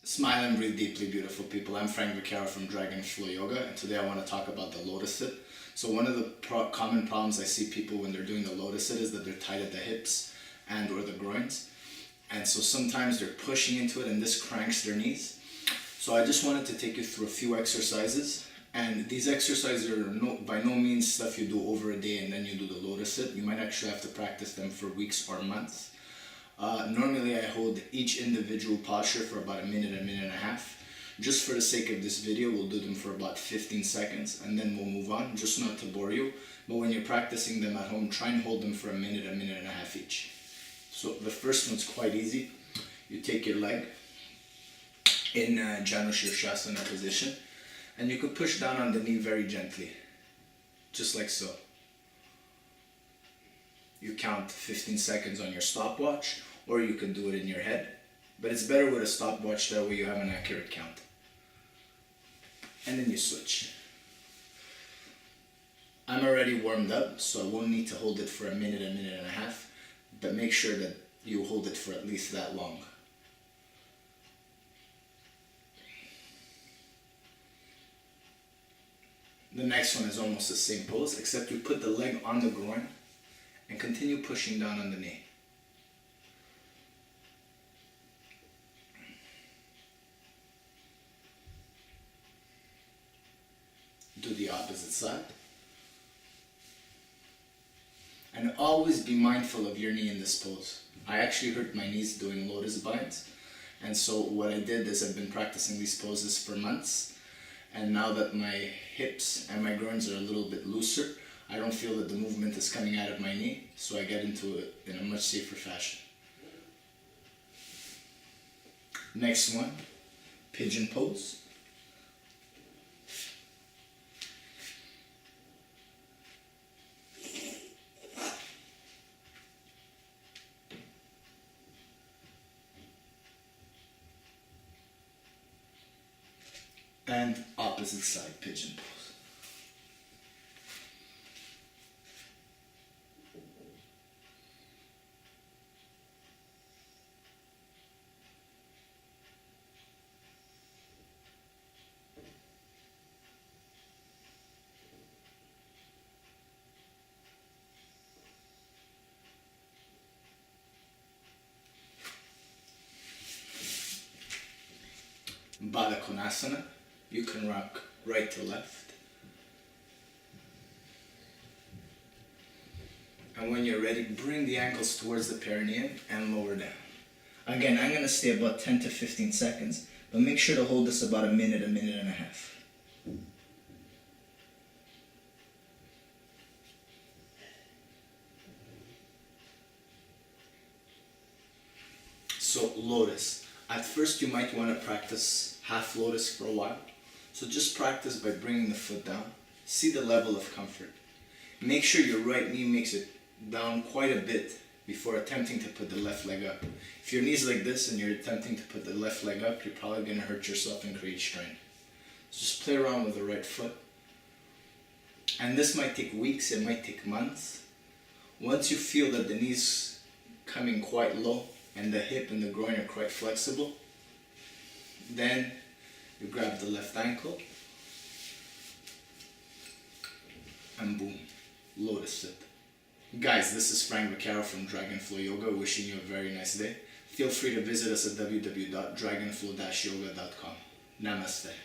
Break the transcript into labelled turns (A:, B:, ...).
A: Smile and breathe deeply, beautiful people. I'm Frank Vaccaro from Dragon Flow Yoga, and today I want to talk about the Lotus sit. So one of the common problems I see people when they're doing the Lotus sit is that they're tight at the hips and or the groins. And so sometimes they're pushing into it and this cranks their knees. So I just wanted to take you through a few exercises. And these exercises are by no means stuff you do over a day and then you do the Lotus sit. You might actually have to practice them for weeks or months. Normally I hold each individual posture for about a minute and a half. Just for the sake of this video, we'll do them for about 15 seconds and then we'll move on, just not to bore you. But when you're practicing them at home, try and hold them for a minute and a half each. So the first one's quite easy. You take your leg in Janu Shirshasana position and you could push down on the knee very gently, just like so. You count 15 seconds on your stopwatch, or you can do it in your head, but it's better with a stopwatch, that way you have an accurate count. And then you switch. I'm already warmed up, so I won't need to hold it for a minute and a half, but make sure that you hold it for at least that long. The next one is almost the same pose, except you put the leg on the groin and continue pushing down on the knee. Do the opposite side. And always be mindful of your knee in this pose. I actually hurt my knees doing lotus binds, and so what I did is I've been practicing these poses for months, and now that my hips and my groins are a little bit looser, I don't feel that the movement is coming out of my knee, so I get into it in a much safer fashion. Next one, pigeon pose. And opposite side pigeon pose. Baddha Konasana. You can rock right to left. And when you're ready, bring the ankles towards the perineum and lower down. Again, I'm going to stay about 10 to 15 seconds, but make sure to hold this about a minute and a half. So, Lotus. At first you might want to practice half Lotus for a while. So just practice by bringing the foot down. See the level of comfort. Make sure your right knee makes it down quite a bit before attempting to put the left leg up. If your knee's like this and you're attempting to put the left leg up, you're probably going to hurt yourself and create strain. So just play around with the right foot. And this might take weeks, it might take months. Once you feel that the knee's coming quite low and the hip and the groin are quite flexible, then you grab the left ankle and boom, Lotus sit. Guys, this is Frank Vaccaro from Dragon Flow Yoga, wishing you a very nice day. Feel free to visit us at www.dragonflow-yoga.com. Namaste.